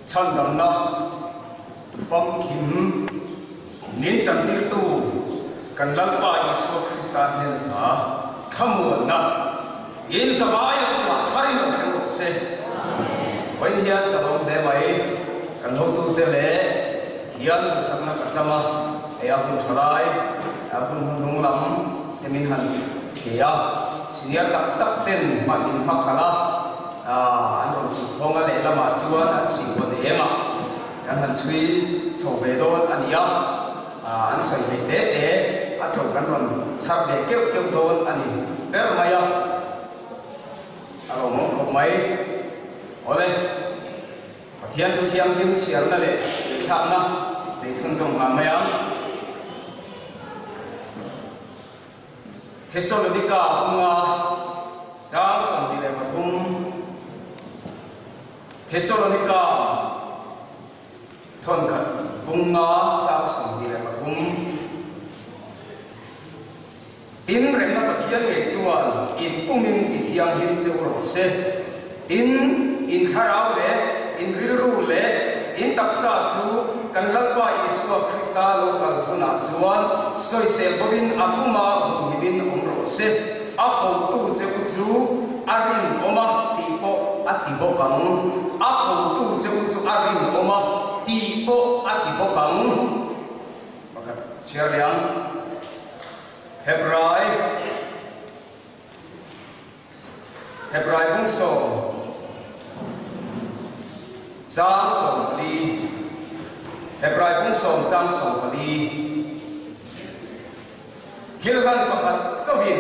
chan dam na pam kim nin chan tir tu kan lalfa Yesu Kristus nen ha khamu na in sabaya chuma thari no thang se when hian ka bom le mai kan ho tu te le hian sakna ka chama e apun tharai apun nung lam temin han kia sinia tak tak ten ma tin phakhala an on si thonga le lama chuan an si bon ema kan han chui chho ve don ania an sai ve te te a thau kan ron char le keu keu don ani ber maya alo mo khop mai ole pathian thu thiam him chiar na le thak na le chon jong ma maya Thessalonica bunga jang som di le pathum Thessalonica thon khat bunga jang som di le pathum tin rem na pathian nge chuan in pumin i thiang him chu ro se tin in kharau le in rilru le in taksa chu kan lalpa Yesu Krista lokal puna chuan soi sel bobin akuma hibin omro se apo tu che chu arin oma ti po ati bo kang apo tu che chu arin oma ti po ati bo kang pakat chiarian Hebrai bungso Jang som li Hebrai bungsom jang som li Thilgan pakhat chawin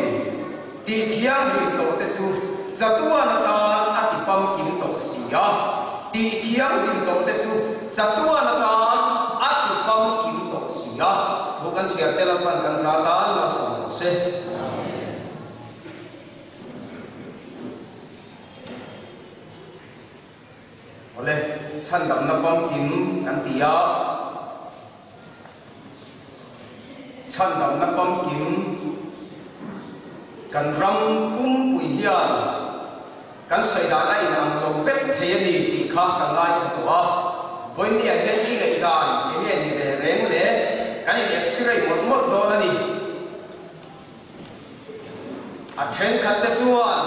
ti thiang hi to te chu chatua na ta ati fam kim to sia ti thiang hi to te chu chatua na ta ati fam kim to sia bukan sia telapan kan sa ta na som se ole chan dam na pam kim kan tia chan dam na pam kim kan ram pum pui hian kan sai da lai nam lo vek the ni ti kha kan lai cha to a voi ni a he ni le dan ni ni le reng le kan ni x-ray mot do na ni a then khat te chuan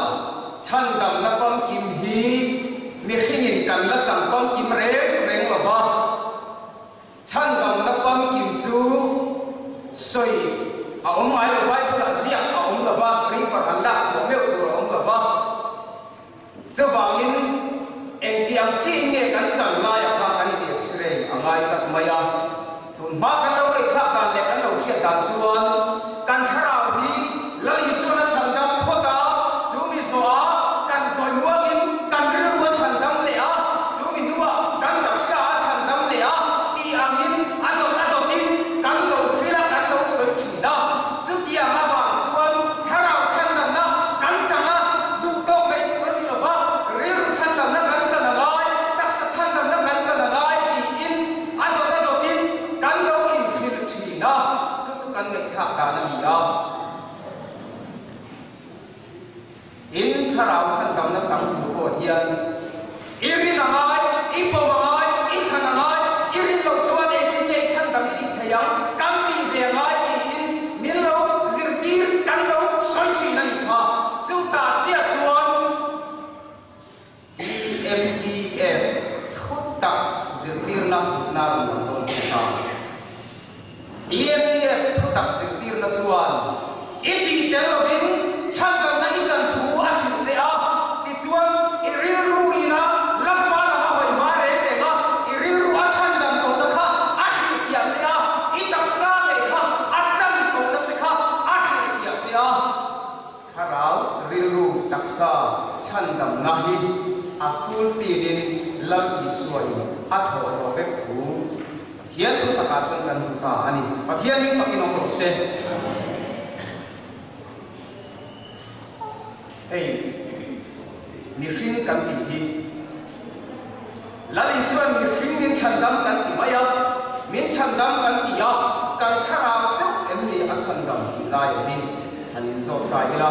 chan dam na pam kim hi mi khingin kan la chang pam kim reng lo ba chan dam na pam kim chu soi a om mai lo bai la zia a om la ba ri pa han la so me to om la ba cho bangin eng tiam chi nge kan chang la ya ka kan ni x-ray angai tak maya tun ma kan lo ai kha dan le kan lo khia dan chuan kan kharau hi lali so na chan dam phota chu mi so a kan soi muangin kan ri ru chan dam le a chu mi nuwa kan tak sa chan dam le a ti angin adon tin kan lo khila kan lo soi thina chu ti a ma ba chuan kharau chan dam na kan changa du to me tu ri lo ba ri ru chan dam na kan chana lai tak sa chan dam na kan chana lai ti in adon tin kan lo in khil thina chu kan ngai kha da na ni a in kharau chan dam na chang thu ko hian iri na ngai ipo ngai i khana ngai iri lo chuan e tin te chan dam ni thaya kam ti ve ngai in min lo zirtir kan lo soi chi na ni kha chu ta chia chuan EMEF thut tak zirtir na ro don ta EMEF thut tak zirtir na chuan iti tel lo bin chan dam na i kan thu a hin che a ti chuan iril ru ina lampa la ma hoi ma re te ga iril ru a chan dam to da kha a hin ya che a i tak sa le kha a kan to da che kha a hin ya che a kharau ril ru tak sa chan dam na hi a full pilin lam i suai a tho zo vek thu hian thu ta ka chon kan ta ani pathian ni pakin ong ro se hey ni khing kan ti hi lali suan ni khing nin chan dam kan ti maya min chan dam kan ti ya kan khara chu em ni a chan dam ti lai ni anin zo ta ila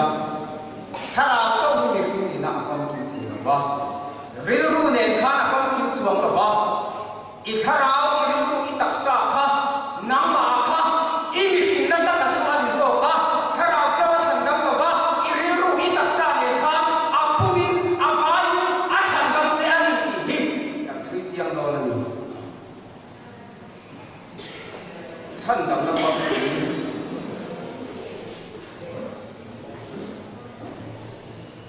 khara chu ni khing ni na kam ki ti ba ril ru ne kha na kam ki chuang la ba chân đầm nó bấm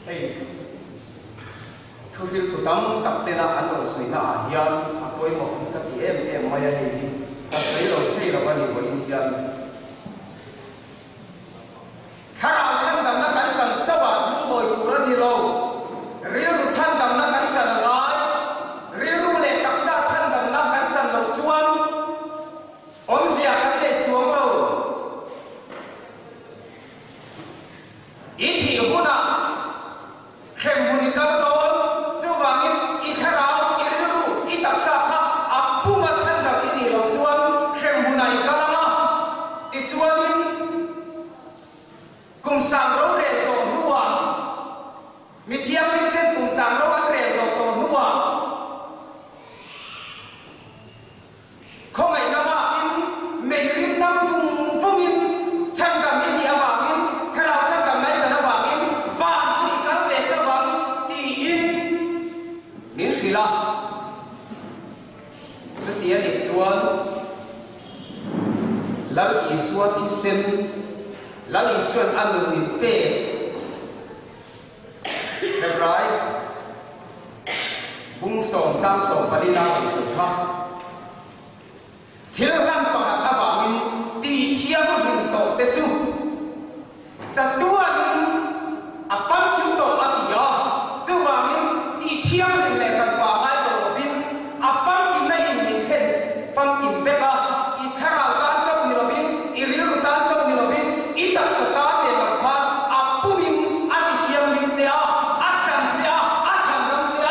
hey thu hiệp tụ tâm tập tên là anh đồng suy na hiền tôi một cái gì em mày này ta thấy rồi thấy là bao nhiêu người hiền khá là chân đầm nó cắn chân cho bạn những người tụ ra đi lâu riêng chân đầm nó cắn chân nói riêng lệ đặc sa chân đầm nó cắn chân lộc chuông ông già cắn lệ chuông lâu ít thì cũng đã khem bùn cao tôn cho vàng ít khá ráo ít lưu ít đặc sa khác áp bù mà chân đầm ít thì lộc chuông khem bùn này cao lắm ít chuông cùng sang rau rẻ rồi nuông mi thiam mi thêm cùng sang rau ăn rẻ rồi tổ nuông không ai nào mà in mấy rim năm vùng phong in chân cầm in địa vàng in khai nào chân cầm này giờ nó vàng in vàng chỉ cần để cho vàng thì in miễn phí là sự tiền để chuan lal ý xua thì xin lal ý xuân ăn được miễn phí đẹp rồi bung sòng giang sòng và đi nào để sửa khác thiếu gan bằng hạt áp bảo mình đi thiam mình tổ tết chu chặt tua mình áp bám chúng tổ áp gì đó chu vào mình đi thiam mình này cần vào hai tổ mình áp bám kim này mình thêm bám kim bé ba ít thằng nào tan trong mình mình ít riêng tan trong mình mình ít đặc sắc ta để làm khoan áp bù mình áp đi thiam mình chơi áp làm chơi áp chẳng làm chơi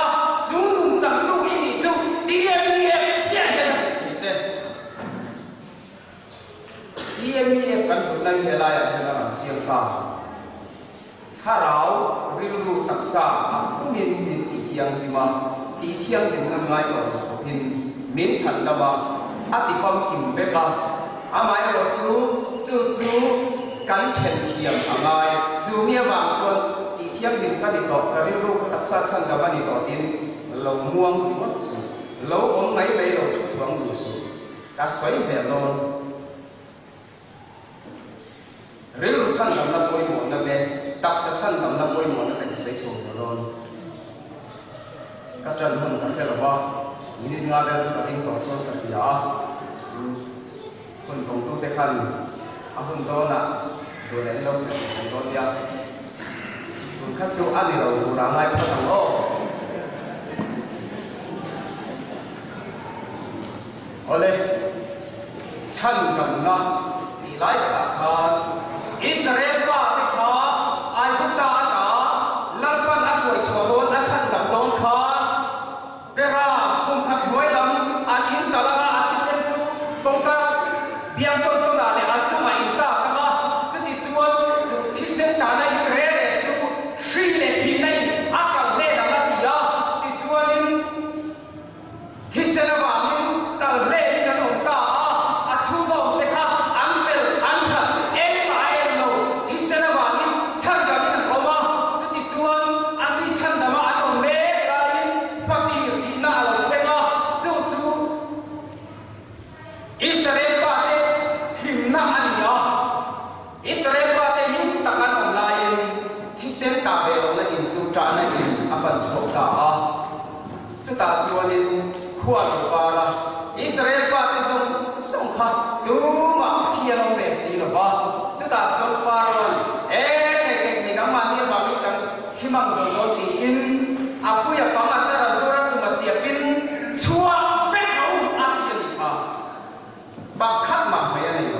chúng chẳng tu ý chúng đi em IMF kan tunai helai adalah siapa harau rilu taksa aku min tiang lima tiang dengan ngai ko hin min chan dawa atifam kim beka amai ro chu kan then thiam amai chu mia wang chuan tiang din ka ni ko rilu taksa chan dawa ni to tin lo muang ni mot su lo om ngai mai ro chuang lu su ta soi ze lon rilu chân đầm nó bôi mòn nó bé đặc sắc chân đầm nó bôi mòn nó thành sấy sồn rồi các chân hơn các cái là ba nhìn ngay đây chúng ta tin tưởng cho các nhà phần công tu tế khăn phần đó là đồ này lâu rồi phần đó đi phần khác chỗ ăn thì đầu đồ làm ngay bắt đầu ô ole chân đầm nó đi lại cả thằng Israel ba thì khó ai cũng ta đã lần ban ăn buổi chiều luôn ăn chân đầm đông khó bây giờ cùng khắc đuổi lắm ăn yên ta là ăn thì xem chú công ta biang tôn tôn là để ăn chú mà yên ta các bạn chú thì chú thì xem ta này Israel để chú suy lệ thì này ác cảm lệ là gì đó thì chú nên thì xem là bạn nên ta lệ thì nó ông ta à chú bảo để khác ăn bel ăn chặt Israel ba te him na ani ya Israel ba te him takan online thi sen ta be lo na in chu tra na in apan chho ta a chu ta chuan in khuan ba la Israel ba te song kha tu ma thi lo be si lo ba chu ta chuan fa ron ke na ma ni ba mi kan thi mang zo ti in apu ya pa ma ta ra zo ra chu ma chia pin chua bác khát mà phải anh ấy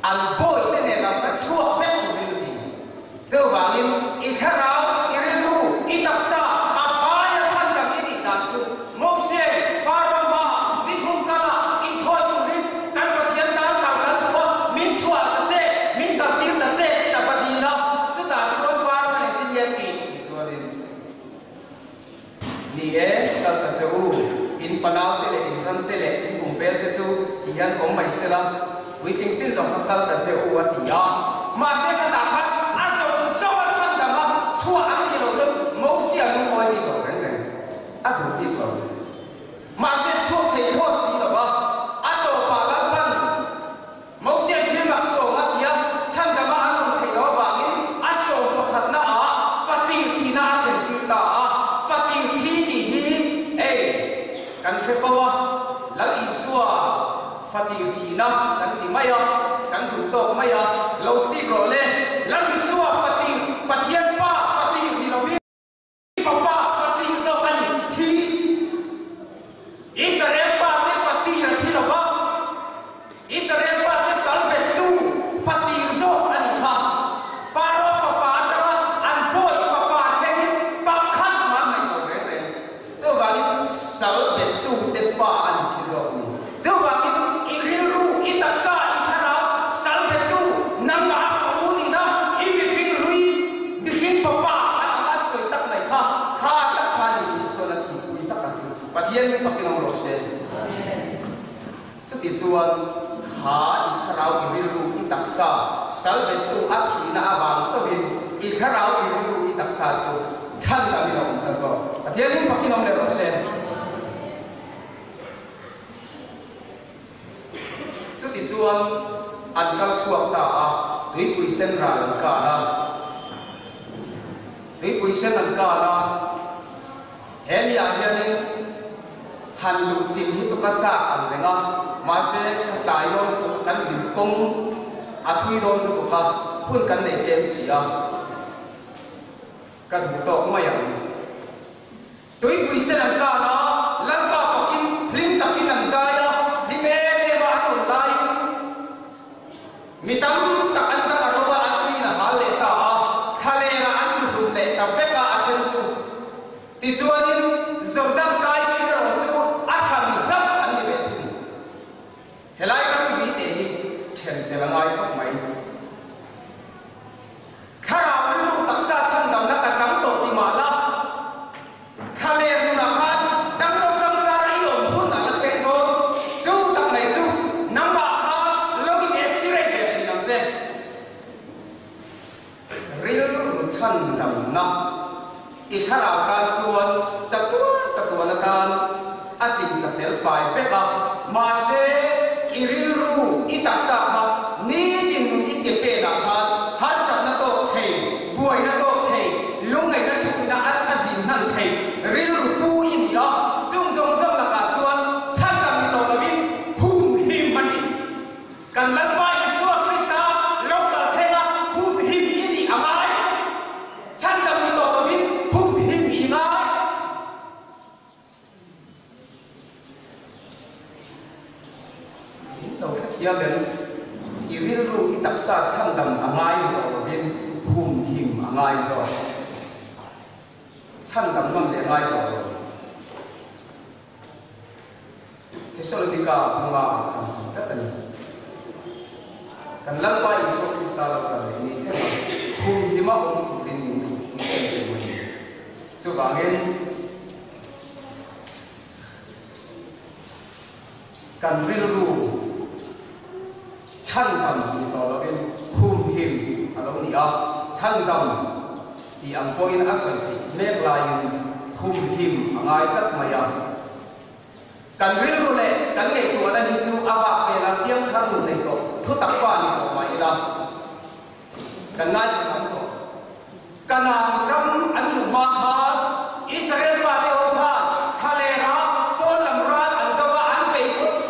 ăn bôi thế này là cái chua bếp của mình gì giờ vào in ít khát rau ít lu ít đặc sa à ba ya chân cả cái gì làm chú mốc xe pha rau mà đi không cả là ít thôi tụi mình ăn cái thiên đàng cả cái tụi mình chua là chế mình cầm tiền là chế là cái gì đó chúng ta chua pha rau này tự nhiên thì chua đi nè là cái chú in panau tele in ram tele in kumpel ke chu ian ong mai sela waiting chin zong kal ta che u ati ya ma se ka ta khat a so chan da ma chua ang ni lo chu mo sia no moi ni lo ren ren a tu ti ko ma se chua thei tho chi lo ba a to kan khrepawa lal isua fati thina kan ti maya kan du to maya lo chi ro le lal isua fati pathian pa pati ni lo wi pa pa pati zo kan thi Israel pa te pati ra thi lo ba Israel pa te salve tu fati zo ani ha paro pa pa ta an boy pa pa he pa khat ma mai ko re re zo ba ni salve tu te pa ani thi zo ni zo ba ni iril ru itaksa ikhara salve tu nam ba ko ni na i bi khin lui bi khin pa pa an a soi tak mai ha kha tak kha ni so la thi ni tak ka chu pathian ni pa pinong lo se chu ti chuan ha ikharau iril taksa salve tu athina awang chawin ikharau iru I taksa chu chan la mi long ta zo pathian ni pakinom le ro se chu ti chuan an kal chuak ta a tui pui sen ra lan ka la tui pui sen an ka la heli a hianin han lu chin hi chu ka cha an lenga ma se ka tai ron kan jin kong a thui ron ko ka phun kan nei chem sia kan hu to ma yang tui pui sen an ka na lan pa pakin hling takin an saya ni me te ba an lai mitam tak an ta ro ba an ni na hal le ta khale ra an hu le ta pe ka a chen chu ti chuanin zordam kai chi ro chu a khan lap an ni be thu helai kan bi te ni chen te la ngai ko mai khara lu taksa chan dam na ka cham to ti ma la khale nu na khan dam ro dam za ra i om phun na la thek to chu tak nei chu nam ba kha lo ki x-ray ke chi nam je ril lu chan dam na I khara ka chuan chatua na kan ating ka tel pai pe ka ma se iril ru I taksa kha ni tin I ke pe na kha har sat na to thei buai na to thei lungai na chu na at azin nan thei ril ru pu in ya chung zong zong la ka chuan chan dam ni to la win hum him mani kan lan pa Isua Krista lokal thega hum him ini amai chan dam ni to la win hum him I ngai to ya ben iril ru I taksa chan dam angai to la win hum him angai zo chan dam nam le ngai to Thessalonica ma kan su ta tani kan lan pa Isua Krista la ka ni the hum hima hum tu rin ni chu ba gen kan ril ru chan dam ni to la win hum him alo ni a chan dam I ang point asan mek lain hum him angai tat maya kan ril ru le kan nei tu na ni chu aba pe la piang thang lu nei to thu tak pa ni ko mai la kan ngai kan to kanam ram an lu ma kha Israel pa te o kha khale ra pon lam ra an to wa an pe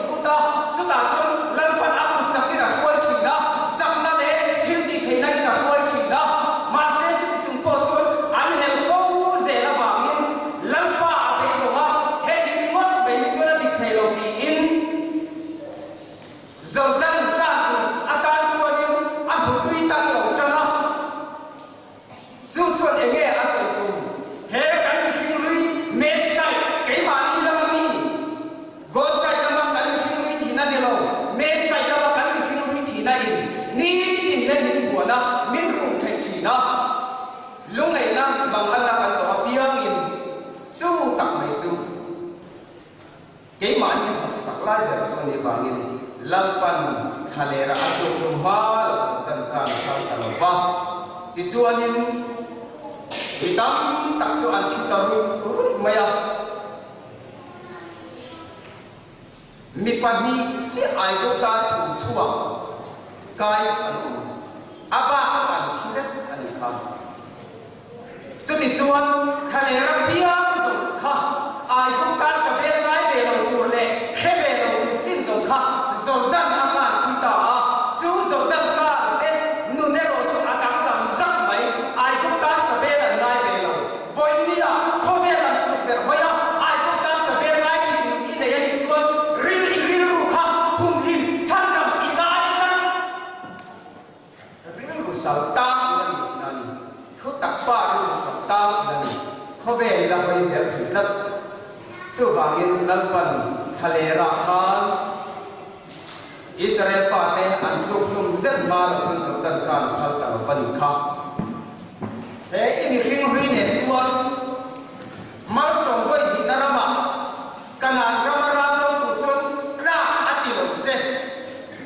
ku ta chu ta chon lan pan a ku chak ni da koi chin da chak na le thil ti thei na ni da koi chin da ma se chi ti chung po chon an hel ko ze la ba min lan pa a pe to wa he ti mot be ni chon ti thei lo ti in zoldan ta ku atan chuan in a bu tui ta lo chana chu chuan e nge a soi tu he kan ni king lui me sai ke ma ni la ma mi go sai ka ma kan ni king lui thi na de lo me sai ka ma kan ni king lui thi na in ni tin le ni bu na min ru thai thi na lung nei na bang ala kan to apiang in chu tak mai chu ke ma ni sak lai de so ni ba ni lam pan khale ra a chu kum ha lo tan kan ka ta lo ba ti chuan in Hitam tak so anting taru maya mi pani si ai ko ta chu chua kai anu aba chan thile ani kha chu ti chuan khale ra pia so kha ai ko ta sa be lai be lo chu wangin nalpan khalera khan Israel pa te an thum zet ma lo chun so tan kan phal ta pani kha he in ring ri ne chuan mal so voi ni narama kana ramara lo tu chun kra ati lo che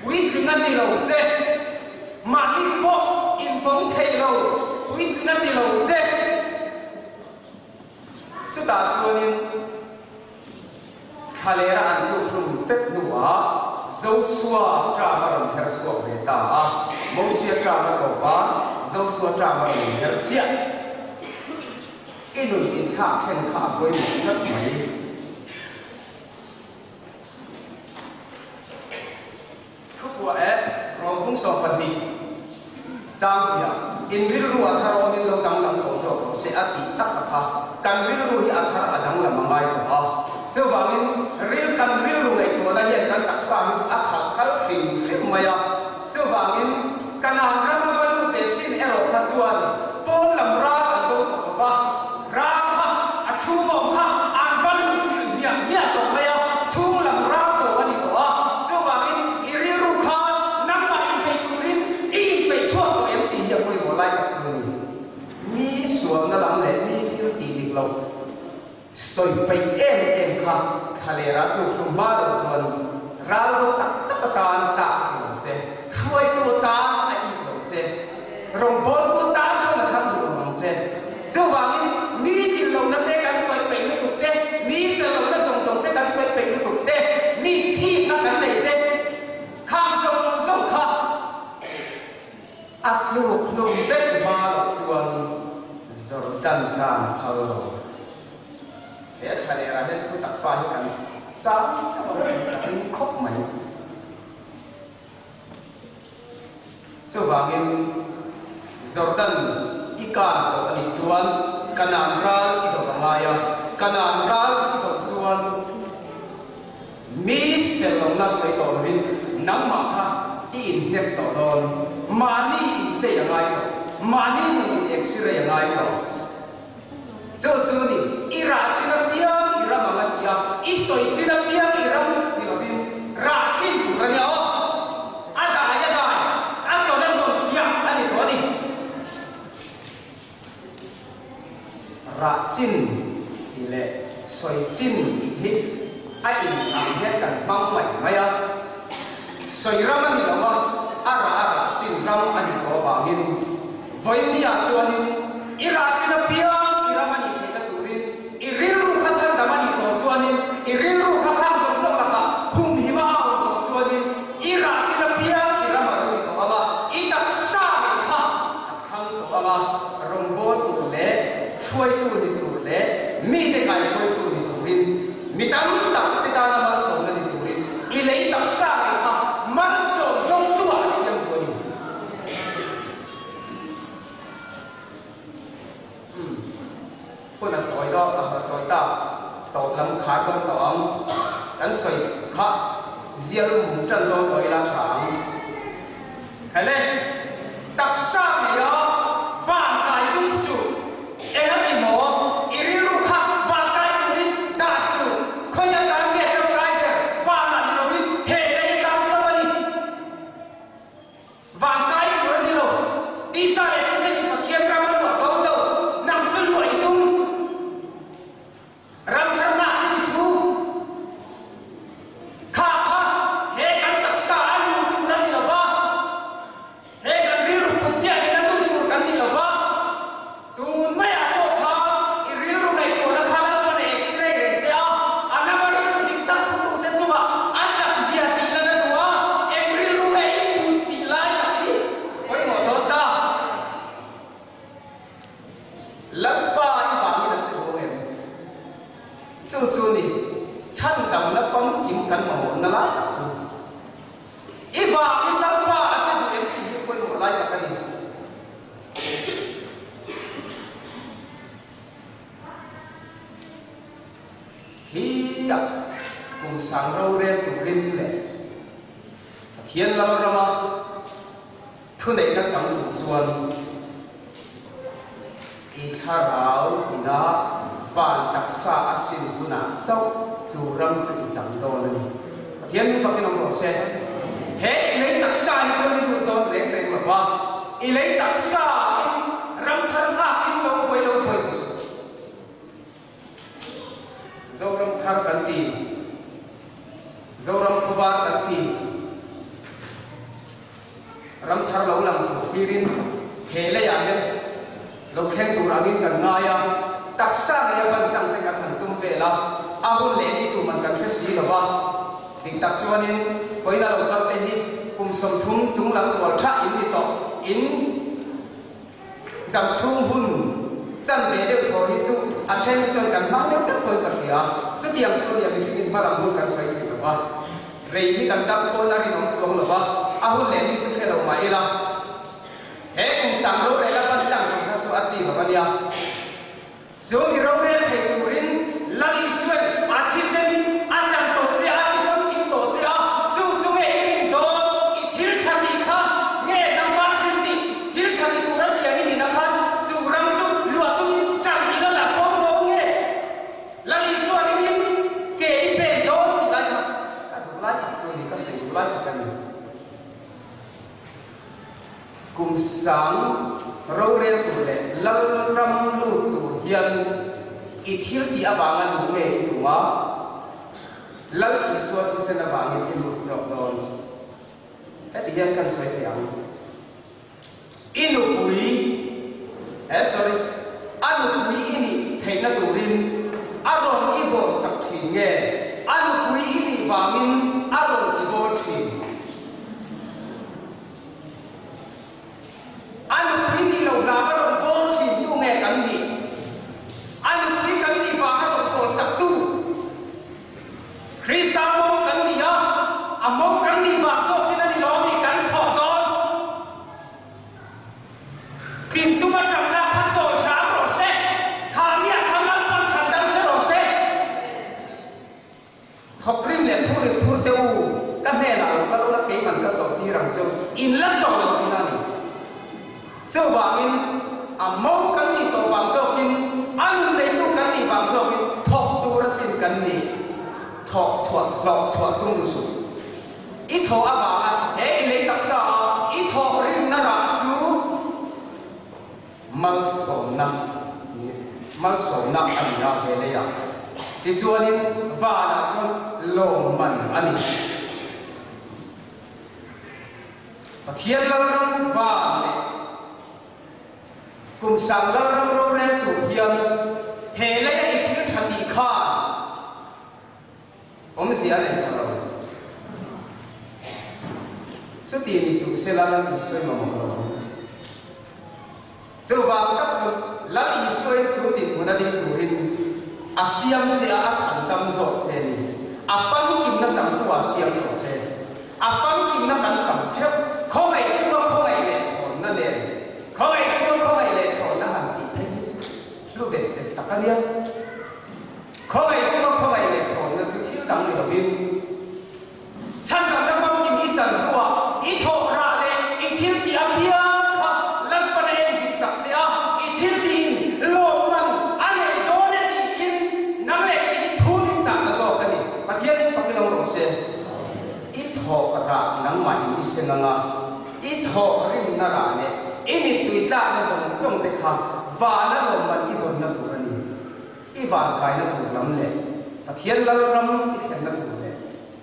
wi ring ati lo che ma ni po in bong thei lo wi ring ati lo che chu ta chuanin khalera an thum tek nuwa Joshua drama ram her swa beta Moses drama ko ba Joshua drama ram her chia inun in tha khen kha koi mo thak mai thukwa e rom bung so pani chang ya in ril ru athar omin lo dang lam ko so se ati tak kha kan ril ru hi athar adang lam mangai ko chu wangin ril kan ril ru nei to la yen kan tak sa mi a khal khal hring hring maya chu wangin kana rama balu pe chin ero kha chuan pol lam ra an do ba ra kha a chu mo kha an balu chin nya nya to maya chu lam ra to ani to chu wangin i ril ru kha nam ma in pe turin in pe chua to em ti ya koi mo lai ka chu mi suam na lam le mi thil ti lik lo soi pai em kha khalera tu kumba lo chuan ral do tak tak tan ta lo che khoi tu ta a i lo che rong bol tu ta ko na kha lu lo che chu wangin mi ti lo na te kan soi pai ni tu te mi te lo na song song te kan soi pai ni tu te mi thi na kan nei te kha song song kha a lu lu te ba lo chuan Jordan kan phal lo để thầy là nên tôi tập vào như cảnh sao cái khóc mày cho vàng in Jordan ikan to ani chuan kanan ral i do ngaya kanan ral i do chuan mis te lo na sei to rin nang ma kha i in hep to don mani in che ngai to mani in exire ngai to cho ni ira china pia ira mama dia isoi china pia ira ti robin ra chin tu ra nya o ada ya da an to nan don ya ani to ni ra chin ile soi chin hi ai ang he kan bang mai maya soi ra mani lo ma ara chin ram ani to ba hin voi ni ya chuanin ira china pia iriru kacang damani to chuanin iriru kakang song song kaka hum hima to chuanin ira chila pia ira maru to ama itak sa kha thang to ama rombo tu le khoi tu ni tu le mi te kai khoi tu ni tu rin mitam tak te ta na ma so na ni tu rin ilei tak sa kha man so dong tu a siam ko niคนนั้นต่อยรอบต่อยตาต่อลำขาคนต่อมนั้นใส่ขาเจียลุมจันต้องต่อยลำขาใครเล่ตักซ่าเนี่ยว่างกายตุ้งสุเอ็งไอ้หมออีริรุขะว่างกายตุ้งนี้ตาสุคนยังการเงียบจะกลายเป็นว่างอะไรเรานี้เหตุใดการจะมานี้ว่างกายตัวนี้เราตีสายที่เส้นมาเทียมกันมาหมดต้องเรานำสุดหัวอีตุ้งRam karna ini tu, kapa hekan tak sah ni turan ni lapa, hekan riru pensia hekan tu turan ni lapa, tun maya apa riru nai turan kalah mana X-ray kerja, anak riru diktat putu dan semua, ajak ziarah lana dua, riru nai pun tilai lagi, oi modal dah, lapa ibang ni macam chu ni chan dam na pam kim kan ma ho na la chu i ba in la pa che du em chi ko no lai ka ni hi ya kum sang ro re tu rin le thiên la ra ma thu nei na chang tu chuan i kha rao ina van taksa asin kuna chau churam chu jang do ni thiam ni pakin ong se he lấy taksa ni chu ni do reng reng ma ba i lấy taksa ram thar a in lo boi ku zo ram thar kan ti zo ram kuba kan ti ram thar lo lang khirin he le ya le lo khen tu rangin kan nga ya taksa ya ban tang te ka than tum ve la ahun le ni tu man kan khe si lo ba ding tak chuanin koina lo kal te hi kum som thum chung lang wal tha in ni to in gam chung hun chan ve de tho hi chu a chen chon kan ma le kan toi ka tia chu tiam chu ya mi kin ma lam hun kan sai ki lo ba rei hi kan tak ko na ri nong chung lo ba ahun le ni chu khe lo mai la he kum sam lo re la ban tang ka chu a chi ba nia zo mi ro re thei turin lali swen a thi sen an nang to che a ti kon kim to che a chu chu nge in do I thil thani kha nge nam ba thil ti thil thani tu ra sia ni na kha chu ram chu lua tu tang ni la ko do nge lali swen ni ke I pe do ti la kha ka tu lai chu ni ka sei tu lai ka ni kum sang ro re tu le lal ram lu tu hian I thil ti abangan lu nge I tu ma lal I suat ti sen abangin I lu chok don he hian kan soi tiang inu pui sorry anu pui ini theina turin aron I bo sak thi nge anu pui ini bangin aron I bo thi anu pui ni lo na aron bo thi tu nge kan ni anu pui kan ni ba aron bo sak tu Krista mo kan ni ya amo kan ni ba so kina ni lo ni kan tho don kin tu ma tam na khan so tha ro se kha mia khan lan pan chan dam se ro se thok rim le phu te u kan ne la ka lo la pe man ka so ti rang chu in la so lo ti na ni chu ba min amo kan ni to bang so kin anu le tu kan ni bang so kin thok tu ra sin kan ni thok chwat lok chwat tung du su I tho aba he I le taksa I tho rim na ra chu mal so na an na he le ya ti chuanin va na chon lo man ani pathian lo ram va le kum sang lo ram ro re tu hian he le I thil thati kha om sia le ro chu ti ni su se la ni soi ma mo ro chu ba ka chu la I soi chu ti mo na ding tu rin asiam che a chan tam zo che ni a pang kim na chang tu asiam zo che a pang kim na kan chang thep kho mai chu kho mai le chon na le kho mai chu kho mai le chon na han ti thai chu lu be ta ka lia kho mai chu kho mai le chon na chu thil dang ni lo bin chan dang na pang kim I chan tu I tho ra le I thil ti a bia kha lan pa ne dik sak che a I thil ti lo man ane do ne ti in nam le I thu ni chang na zo ka ni pathian pa ki lo ro se I tho ra nang ma I se nga I tho rim na ra ne I ni tui ta na zong te kha va na lo man I don na tu ra ni I va kai na tu lam le pathian la ram I khen na tu le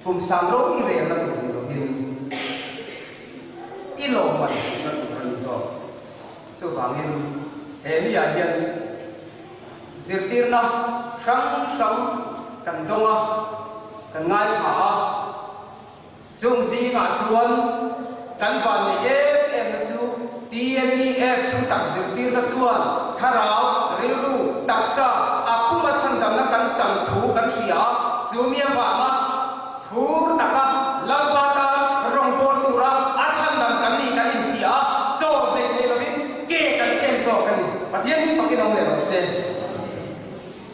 kum sam ro I re na tu ni lo hin I lo man na tu ra ni zo chu wangin he ni ya hian zirtir na sang kan donga kan ngai kha chung zi ma chuan kan van ni em chu TNEF tu tak zirtir na chuan tharau rilru taksa apuma chan dam na kan chang thu kan thia chumia ba ma phur taka lalba ta rong bo tu ra a chan dam kan ni kan in thia zo de de lo bin ke kan ken so kan ni pathian ni pakin ong le ro se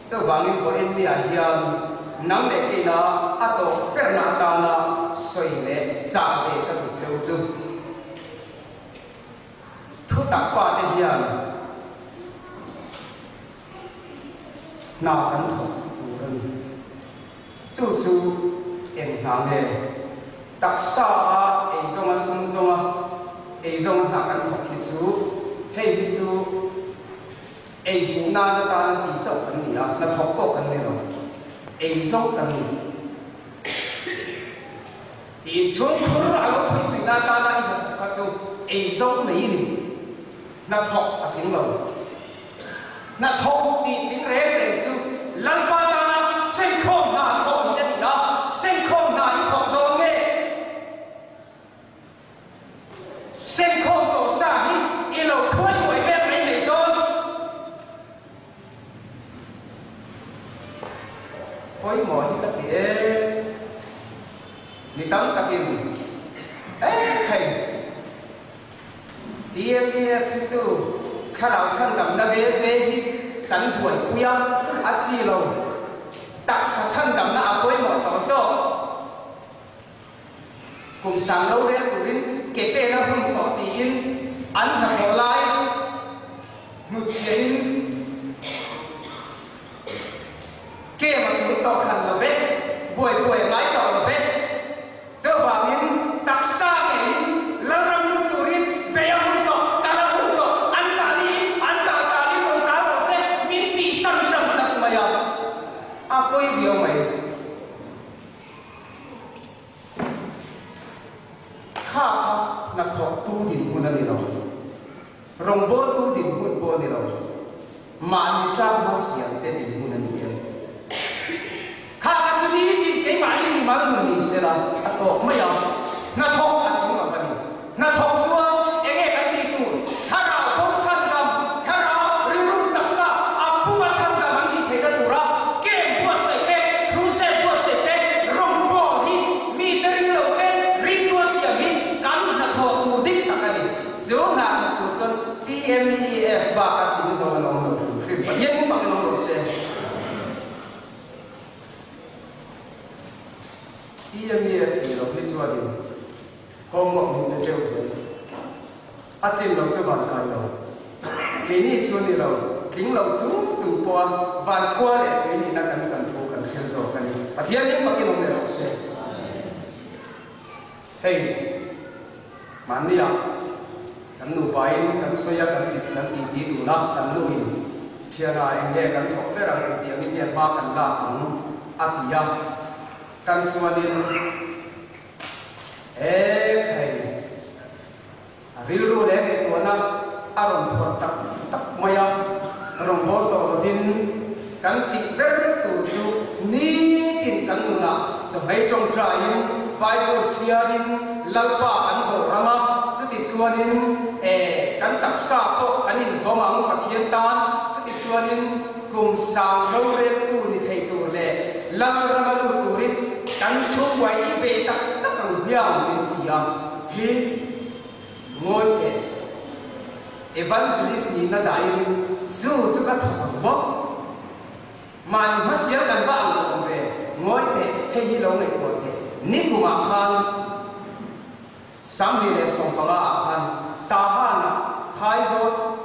so wangin ko in dia hian nang le ke na ato per na ta na soi le cha de ka tu chu chu thu tak fa te hian nào cắn thọ tù ân chú chú em hàng nè đặc sa ấy trong á sung trong á ấy trong nào cắn thọ khi chú hay khi chú ấy bù na nó ta nó tí châu cắn gì á nó thọ có cắn này rồi ấy trong cắn thì chúng khử ra lúc khi sinh ra ta đã im phát chú ấy trong này đi nó thọ ở tiếng lâu nó thọ thì tiếng rẽ về chú lần ba ta sinh không là thọ như thế đó sinh không là những thọ đồ nghề sinh không tổ xa đi ý lâu khuyên của em bên này tôn hối mỏi các địa đi tắm các địa ê thầy đi em đi thứ chú khá đạo chân đầm na về đi cắn buồn quy á chi lâu đặc sắc chân đầm na áp bối một tàu số cùng sáng lâu đấy của đến kế bên là hùng tỏ tỷ in ăn là hồ lai một chiến kia mà chúng tàu khẩn là biết buổi lái tàu là biết giờ vào đến đặc xa cái lần lần luôn tụi in bây giờ hùng tỏ cả là hùng tỏ ăn ta đi cùng ta bỏ xe miễn tỷ sang trầm thật mà giờ à quay điều màyข้านักทอกตู้ดินหุ่นนั่นนี่เรารองโบตู้ดินหุ่นโบนี่เรามาอยู่จ้ามาเสียงเต็มดินหุ่นนั่นนี่เองข้าจะมีดินเกี่ยมาดินมาลุนนี่เสียละอัตโตไม่ยอมนักทอกอันนี้มันนี่นักทอกชัวเองกันดีตู้ถ้าเราพูดชันดำถ้าเราเรียนรู้ตักษะอาผู้มาชันดำมันที่เทกันตัวละเก่งปวดเสกครูเสกปวดเสกรองโบที่มีแต่เรื่องเราเต้ริงตัวเสียมิกันนักทอกตู้ดินตักกันจงหาผู้ชน TMEF บ้ากันที่เราลองดูคือประเด็นมันเป็นลองเสีย TMEF ที่เราพิจารณาก็มองเห็นเจ้าเสียอาทิตย์เราจะวันกันเราทีนี้ชวนเราทิ้งเราจู่ปัววันขั้วเลยทีนี้นักการสันติกันเขียนสอบกันประเทศนี้มันเป็นลองเราเสียเฮ้ยมันนี่อ่ะกันนูไปกันสยกันติดกันตีดีดูนักกันนูอินเชียร์อะไรเงี้ยกันทบเรื่องอะไรเตียงเงี้ยบ้ากันด่าของอาทิยากันส่วนนี้เอ๊ะใครริลรู้เลยในตัวนั้นอารมณ์พอตักมายอารมณ์พอตัวดินกันติดเรื่องตัวจูนี่กินกันนูน่ะจะให้จงใจไปดูเชียร์ดินลักว่ากันตัวรามาจะติดชวนดินกันตักซาโตกันนินพอมังปะเทียนตานจะติดชวนดินกลุ่มสาวเราเรียนตัวนี่ให้ตัวเล่ลักรามาลูตัวริกันช่วยเบตักตักกันเหี้ยเป็นที่อ่ะเฮ้งอยevangelist นี่น่าได้จู่จะก็ถูกบอกมันมาเสียกันบ้างเลยงอยให้ที่เราในตัวนี่กูอาคารสามีเลยส่งตัวอาคารตาหันท้ายโซ่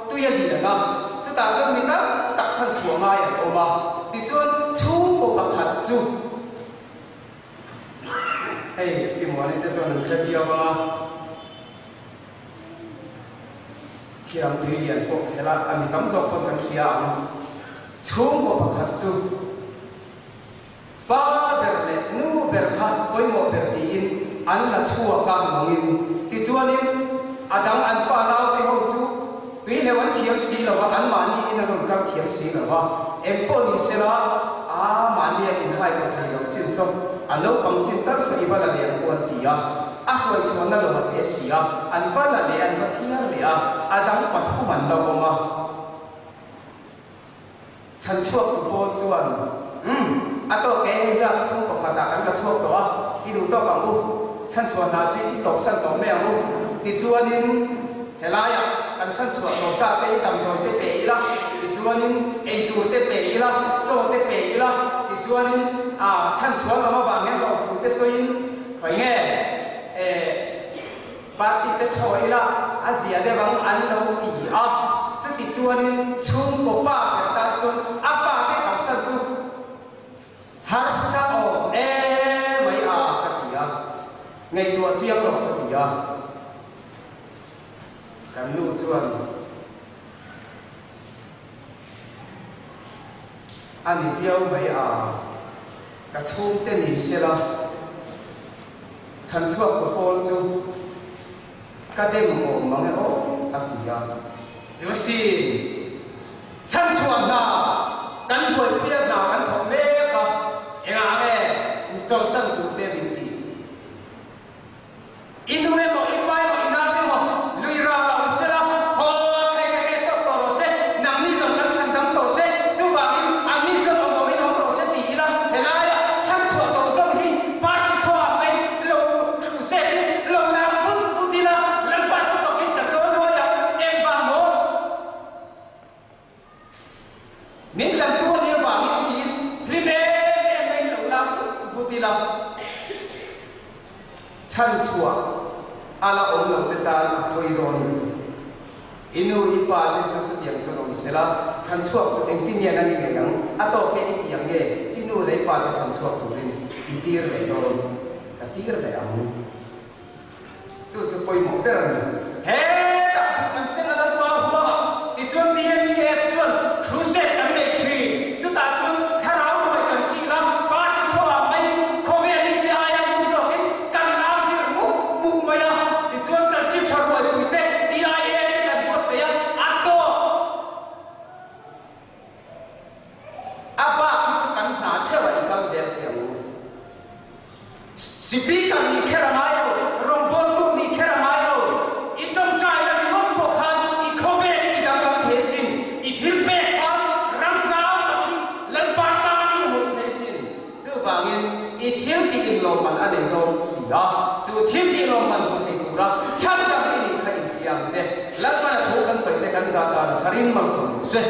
ตัวยันดีนะจะตาจะมีนักตักชันชัวง่ายออกมาที่ส่วนชูก็ประคัดจูเฮ้ยพี่หมอนี่จะส่วนหนึ่งจะเดียวมาเขียนตัวเรียนพวกเวลาอันนี้ตั้งสอบคนกันเขียนชูก็ประคัดจูฟ้าเบิร์เล่นูเบิร์คัดไว้หมดเบิร์ตีนอันละชั่วกันมองอินที่ชวนนี้อาดังอันฟ้าเราไปห้องจูวิเลวันเทียมสีหรอว่าอันมานี่อินรุ่นกันเทียมสีหรอว่าเอ็มโพนี่เสละมานี่อินให้กับไทยเราจินส่งอันนู้นคำจินตั้งสิบวันละเรียนกวนตีอ่ะหวยชวนนั่นเรามาเทสีอ่ะอันวันละเรียนมาเที่ยวเลยอาดังปัทุมันเราบอกมาฉันชั่วกูโบชวนอาตัวแกจะช่วงกับพนักงานก็ช่วงตัวที่ดูตัวกับลูกฉันชวนนาจีที่ตกฉันตกแม่ลูกที่ชวนนินเฮล่าอ่ะกันฉันชวนตัวซาเต้ดำตัวเต้เป๋ยละที่ชวนนินเอ็นตัวเต้เป๋ยละโซ่เต้เป๋ยละที่ชวนนินฉันชวนเรามาบางเงี้ยเราถูกเต้ซอยหอยเงี้ยปาร์ตี้เต้ช่วยละอาเซียเดบังอันเราตีจะที่ชวนนินชุ่มกับป้าแต่ตาชวนป้าเต้กับฉันชวน har sa o mai a ka tia ngai tua chiang ro ka tia kan nu chuan ani viau mai a ka chung te ni sela chan chuak ko pol chu ka dem mo mang o a tia chu si chan chuak na kan boi pia na kan thom me ka enga me chau san tu te rin ti inwe mo ipai mo inape mo lui ra la sela ho kai kai to to se nam ni jong kan chan dam to che chu ba in am ni jong mo mi no pro se ti la he la ya chan chuak to zong hi pa ki tho mai lo khu se lo na pu ti la lan pa chu to kin ta cho lo ya em ba mo nin lam tu ni ba mi ni li be em mai lo la pu ti la chan chuak ala om lo te ta koi ron inu ipa ni chu chu tiang chu long sela chan chuak ko eng tin ya na ni yang ato ke i tiang ge inu le pa te chan chuak tu rin i tir le do ka tir le amu chu chu koi mo te ran he ta kan se na pa huwa i chuan ti ni e chuan khu se am me chi chu ta chuan tharau mo kan ti la pa ti thoa mai ko ve ni te aya mu so ke kan na ni mu ma ya i chuan chan chi thar mo tu te ti aya ni kan po se ya ato apa ki chu kan na thewa i ka zel te mu sipi kan ni khera ma yo rong bol tu ni khera ma yo i tom tai la ni mom po khan i ko ve ni dam lam the sin i thil pe pa ram sa ki lan pa ta ni ho the sin chu bangin i thil ti in lo man ane do si da chu thil ti lo man ho thei tu ra chan dam ni khai ki yang che lan ma tho kan soi te kan za ta kharin mal so se